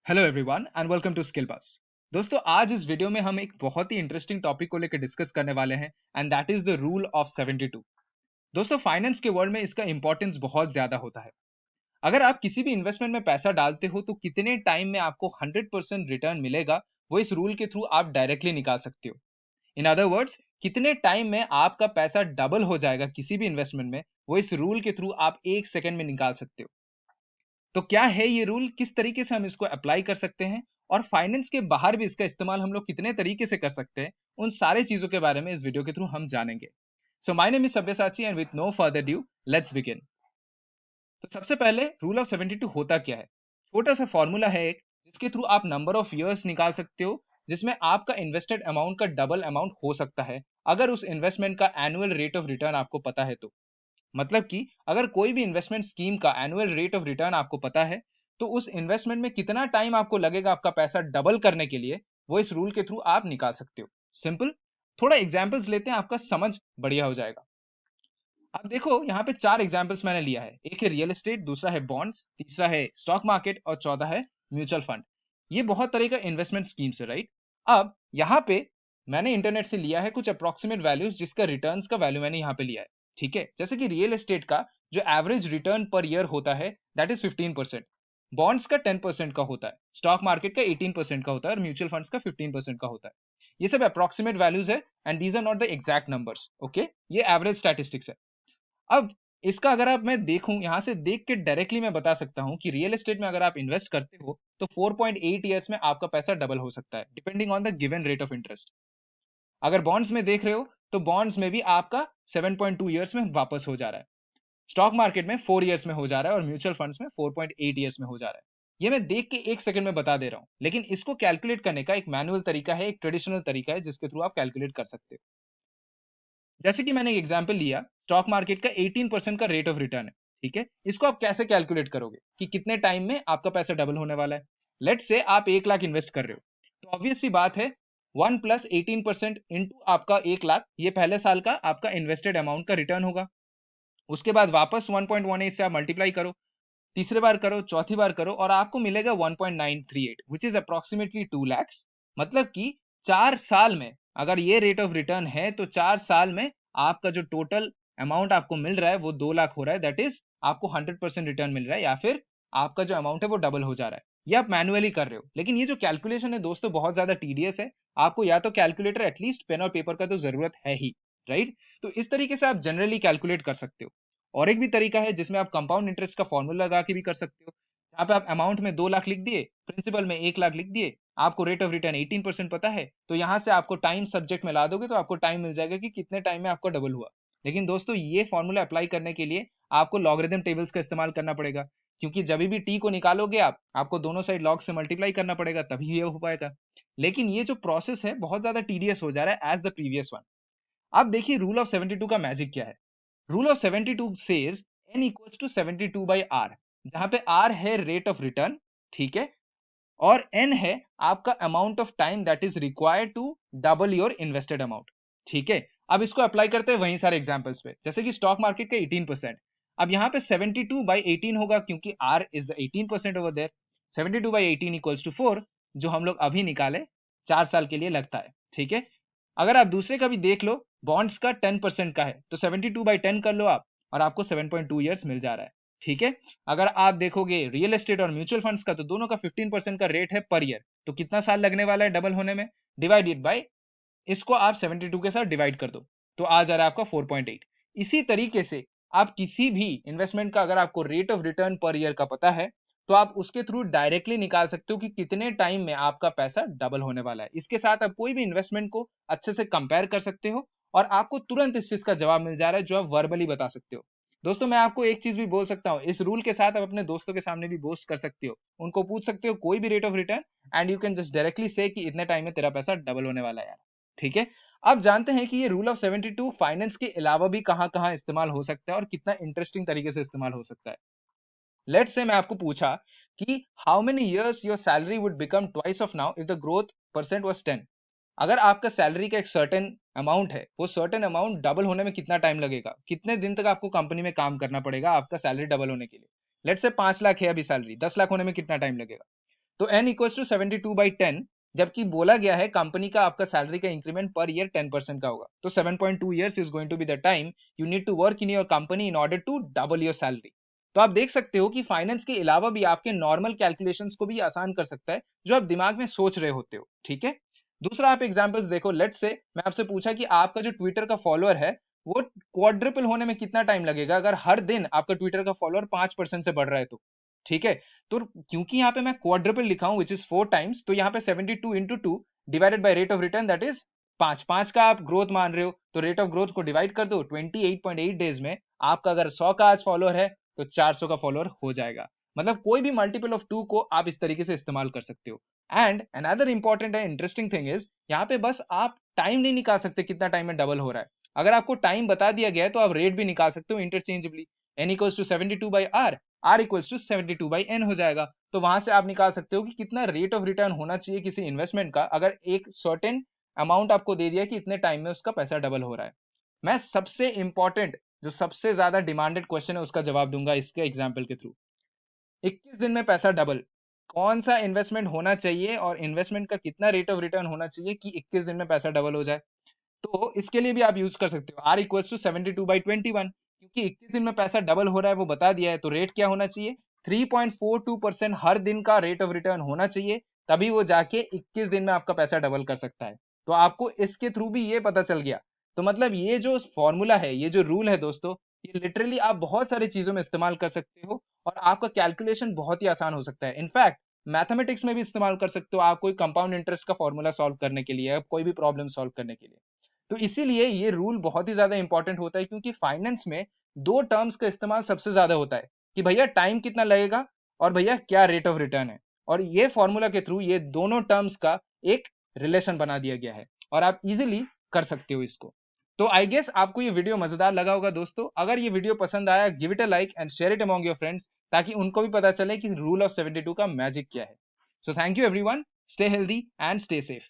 Hello everyone and welcome to skill bus. दोस्तों, आज इस वीडियो में हम एक बहुत ही इंटरेस्टिंग टॉपिक को लेकर डिस्कस करने वाले हैं and that is the rule of 72। दोस्तों, फाइनेंस के वर्ल्ड में इसका इंपॉर्टेंस बहुत ज्यादा होता है। अगर आप किसी भी इन्वेस्टमेंट में पैसा डालते हो तो कितने टाइम में आपको 100% रिटर्न मिलेगा, वो इस रूल के थ्रू आप डायरेक्टली निकाल सकते हो। इन अदर वर्ड्स, कितने टाइम में आपका पैसा डबल हो जाएगा किसी भी इन्वेस्टमेंट में, वो इस रूल के थ्रू आप 1 सेकेंड में निकाल सकते हो। तो क्या है ये रूल, किस तरीके से हम इसको अप्लाई कर सकते हैं और फाइनेंस के बाहर भी इसका इस्तेमाल हम लोग कितने तरीके से कर सकते हैं, उन सारे चीजों के बारे में इस वीडियो के थ्रू हम जानेंगे। So my name is Sabyasachi and with no further due let's begin. तो सबसे पहले रूल ऑफ 72 होता क्या है। छोटा सा फॉर्मूला है एक, जिसके थ्रू आप नंबर ऑफ इयर्स निकाल सकते हो, जिसमें आपका इन्वेस्टेड अमाउंट का डबल अमाउंट हो सकता है अगर उस इन्वेस्टमेंट का एनुअल रेट ऑफ रिटर्न आपको पता है तो। मतलब कि अगर कोई भी इन्वेस्टमेंट स्कीम का एनुअल रेट ऑफ रिटर्न आपको पता है, तो उस इन्वेस्टमेंट में कितना टाइम आपको लगेगा आपका पैसा डबल करने के लिए, वो इस रूल के थ्रू आप निकाल सकते हो। सिंपल। थोड़ा एग्जांपल्स लेते हैं, आपका समझ बढ़िया हो जाएगा। अब देखो, यहाँ पे 4 एग्जांपल्स मैंने लिया है। एक है रियल एस्टेट, दूसरा है बॉन्ड्स, तीसरा है स्टॉक मार्केट और चौथा है म्यूचुअल फंड। ये बहुत तरह का इन्वेस्टमेंट स्कीम्स है, राइट। अब यहाँ पे मैंने इंटरनेट से लिया है कुछ अप्रोक्सीमेट वैल्यूज, जिसका रिटर्न्स का वैल्यू मैंने यहाँ पे लिया है। ठीक है, जैसे कि रियल एस्टेट का जो एवरेज रिटर्न पर ईयर होता है दैट इज 15%, बॉन्ड्स का 10% का होता है, स्टॉक मार्केट का 18% का होता है और म्यूचुअल फंड्स का 15% का होता है। ये सब अप्रोक्सीमेट वैल्यूज है and these are not the exact numbers. Okay, ये एवरेज स्टैटिस्टिक्स है। अब इसका अगर आप मैं देखूं, यहां से देख के डायरेक्टली मैं बता सकता हूं कि रियल एस्टेट में अगर आप इन्वेस्ट करते हो तो 4.8 ईयर्स में आपका पैसा डबल हो सकता है, depending on the given rate of interest. अगर बॉन्ड्स में देख रहे हो तो बॉन्ड्स में भी आपका 7.2 ईयर्स में वापस हो जा रहा है, स्टॉक मार्केट में 4 ईयर्स में हो जा रहा है और म्यूचुअल फंड्स में 4.8 ईयर्स में हो जा रहा है। ये मैं देख के 1 सेकंड में बता दे रहा हूं, लेकिन इसको कैलकुलेट करने का एक मैनुअल तरीका है, एक ट्रेडिशनल तरीका है, जिसके थ्रू आप कैलकुलेट कर सकते हो। जैसे कि मैंने एक एग्जांपल लिया, स्टॉक मार्केट का 18% का रेट ऑफ रिटर्न है। ठीक है, इसको आप कैसे कैलकुलेट करोगे कि कितने टाइम में आपका पैसा डबल होने वाला है। लेट से आप 1 लाख इन्वेस्ट कर रहे हो, तो ऑब्वियस सी बात है 1 + 18% इंटू आपका 1 लाख, ये पहले साल का आपका इन्वेस्टेड अमाउंट का रिटर्न होगा। उसके बाद वापस 1.18 से आप मल्टीप्लाई करो, तीसरे बार करो, चौथी बार करो और आपको मिलेगा 1.938 विच इज अप्रोक्सीमेटली 2 lakhs। मतलब कि 4 साल में अगर ये रेट ऑफ रिटर्न है तो 4 साल में आपका जो टोटल अमाउंट आपको मिल रहा है वो 2 लाख हो रहा है। दैट इज आपको 100% रिटर्न मिल रहा है, या फिर आपका जो अमाउंट है वो डबल हो जा रहा है। ये आप मैनुअली कर रहे हो, लेकिन ये जो कैलकुलेशन है दोस्तों बहुत ज्यादा टीडियस है। आपको या तो कैलकुलेटर, एटलीस्ट पेन और पेपर का तो जरूरत है ही, राइट। तो इस तरीके से आप जनरली कैलकुलेट कर सकते हो। और एक भी तरीका है जिसमें आप कंपाउंड इंटरेस्ट का फॉर्मूला लगा के भी कर सकते हो। यहाँ पे आप अमाउंट में 2 लाख लिख दिए, प्रिंसिपल में 1 लाख लिख दिए, आपको रेट ऑफ रिटर्न 18% पता है, तो यहाँ से आपको टाइम सब्जेक्ट में ला दोगे तो आपको टाइम मिल जाएगा कि कितने टाइम में आपको डबल हुआ। लेकिन दोस्तों, ये फॉर्मूला अप्लाई करने के लिए आपको लॉगरिथम टेबल्स का इस्तेमाल करना पड़ेगा, क्योंकि जब भी टी को निकालोगे आप, आपको दोनों साइड लॉग से मल्टीप्लाई करना पड़ेगा, तभी ये हो पाएगा। लेकिन ये जो प्रोसेस है बहुत ज्यादा टीडियस हो जा रहा है एज द प्रीवियस वन। अब देखिए रूल ऑफ 72 का मैजिक क्या है। Rule of 72 says n equals to 72 by r, जहां पे r है रेट ऑफ रिटर्न, ठीक है, और n है आपका amount of time that is required to double your invested amount. ठीक है, अब इसको अप्लाई करते हैं वहीं सारे एग्जांपल्स पे, जैसे कि स्टॉक मार्केट का 18%। अब यहाँ पे 72 बाई 18 होगा, क्योंकि r is the 18% over there. 72 by 18 equals to 4, जो हम लोग अभी निकाले, 4 साल के लिए लगता है। ठीक है, अगर आप दूसरे का भी देख लो, बॉन्ड्स का 10% का है, तो 72 बाई 10 कर लो आप और आपको 7.2 ईयर्स मिल जा रहा है। ठीक है, अगर आप देखोगे रियल एस्टेट और म्यूचुअल फंड्स का, तो दोनों का 15% का रेट है पर ईयर, तो कितना साल लगने वाला है डबल होने में, डिवाइडेड बाय, इसको आप 72 के साथ डिवाइड कर दो, तो आ जा रहा है आपका 4.8। इसी तरीके से आप किसी भी इन्वेस्टमेंट का अगर आपको rate of return per year का पता है, तो आप उसके थ्रू डायरेक्टली निकाल सकते हो कि कितने टाइम में आपका पैसा डबल होने वाला है। इसके साथ आप कोई भी इन्वेस्टमेंट को अच्छे से कंपेयर कर सकते हो और आपको तुरंत इस चीज का जवाब मिल जा रहा है, जो आप वर्बली बता सकते हो। दोस्तों, मैं आपको एक चीज भी बोल सकता हूँ, इस रूल के साथ आप अपने दोस्तों के सामने भी बोस्ट कर सकते हो, उनको पूछ सकते हो कोई भी rate of return and you can just directly से कि इतने टाइम में तेरा पैसा डबल होने वाला है यार। ठीक है, अब जानते हैं कि ये रूल ऑफ 72 फाइनेंस के अलावा भी कहां कहां इस्तेमाल हो सकता है और कितना इंटरेस्टिंग तरीके से इस्तेमाल हो सकता है। लेट्स से मैं आपको पूछा कि how many years your salary would become twice of now if the growth percent was 10। अगर आपका सैलरी का एक सर्टेन अमाउंट है, वो सर्टेन अमाउंट डबल होने में कितना टाइम लगेगा, कितने दिन तक आपको कंपनी में काम करना पड़ेगा आपका सैलरी डबल होने के लिए। लेट्स से 5 लाख है अभी सैलरी, 10 लाख होने में कितना टाइम लगेगा। तो n इक्वल्स टू 72/10, जबकि बोला गया है कंपनी का आपका सैलरी का इंक्रीमेंट पर ईयर 10% का होगा, तो 7.2 years is going to be the time you need to work in your company in order to double your salary. तो आप देख सकते हो कि फाइनेंस के अलावा भी आपके नॉर्मल कैलकुलेशंस को भी आसान कर सकता है जो आप दिमाग में सोच रहे होते हो, ठीक है। दूसरा आप एग्जांपल्स देखो, लेट्स से मैं आपसे पूछा कि आपका जो ट्विटर का फॉलोअर है वो क्वाड्रुपल होने में कितना टाइम लगेगा अगर हर दिन आपका ट्विटर का फॉलोअर 5% से बढ़ रहा है तो, ठीक है। तो क्योंकि यहाँ पे मैं क्वाड्रुपल लिखा हूं विच इज 4 times, तो यहाँ पे 72 into 2 divided by rate of return that is 5 का आप ग्रोथ मान रहे हो, तो रेट ऑफ ग्रोथ को डिवाइड कर दो 28.8 डेज में, आपका अगर 100 का आज फॉलोअर है तो 400 का फॉलोअर हो जाएगा। मतलब कोई भी मल्टीपल ऑफ 2 को आप इस तरीके से इस्तेमाल कर सकते हो। And another important and interesting thing is, यहाँ पे बस आप टाइम नहीं निकाल सकते कितना टाइम में डबल हो रहा है, अगर आपको टाइम बता दिया गया है तो आप रेट भी निकाल सकते हो interchangeably. n equals to 72/r, r equals to 72/n हो जाएगा। तो वहां से आप निकाल सकते हो कि कितना रेट ऑफ रिटर्न होना चाहिए किसी इन्वेस्टमेंट का अगर एक सर्टेन अमाउंट आपको दे दिया कि इतने टाइम में उसका पैसा डबल हो रहा है। मैं सबसे इंपॉर्टेंट जो सबसे ज्यादा डिमांडेड क्वेश्चन है उसका जवाब दूंगा इसके एग्जाम्पल के थ्रू। 21 दिन में पैसा डबल, कौन सा इन्वेस्टमेंट होना चाहिए और इन्वेस्टमेंट का कितना रेट ऑफ रिटर्न होना चाहिए कि 21 दिन में पैसा डबल हो जाए। तो इसके लिए भी आप यूज कर सकते हो आर इक्वल्स टू 72/21, क्योंकि 21 दिन में पैसा डबल हो रहा है वो बता दिया है, तो रेट क्या होना चाहिए, 3.42% हर दिन का रेट ऑफ रिटर्न होना चाहिए, तभी वो जाके 21 दिन में आपका पैसा डबल कर सकता है। तो आपको इसके थ्रू भी ये पता चल गया। तो मतलब ये जो फॉर्मूला है, ये जो रूल है दोस्तों, ये लिटरली आप बहुत सारी चीजों में इस्तेमाल कर सकते हो और आपका कैलकुलेशन बहुत ही आसान हो सकता है। इनफैक्ट मैथमेटिक्स में भी इस्तेमाल कर सकते हो आप कोई कंपाउंड इंटरेस्ट का फॉर्मूला सॉल्व करने के लिए, कोई भी प्रॉब्लम सॉल्व करने के लिए। तो इसीलिए ये रूल बहुत ही ज्यादा इंपॉर्टेंट होता है, क्योंकि फाइनेंस में दो टर्म्स का इस्तेमाल सबसे ज्यादा होता है कि भैया टाइम कितना लगेगा और भैया क्या रेट ऑफ रिटर्न है, और ये फॉर्मूला के थ्रू ये दोनों टर्म्स का एक रिलेशन बना दिया गया है और आप इजीली कर सकते हो इसको। तो आई गेस आपको ये वीडियो मजेदार लगा होगा दोस्तों। अगर ये वीडियो पसंद आया, give it a like and share it among your friends, ताकि उनको भी पता चले कि रूल ऑफ 72 का मैजिक क्या है। So thank you everyone, stay healthy and stay safe.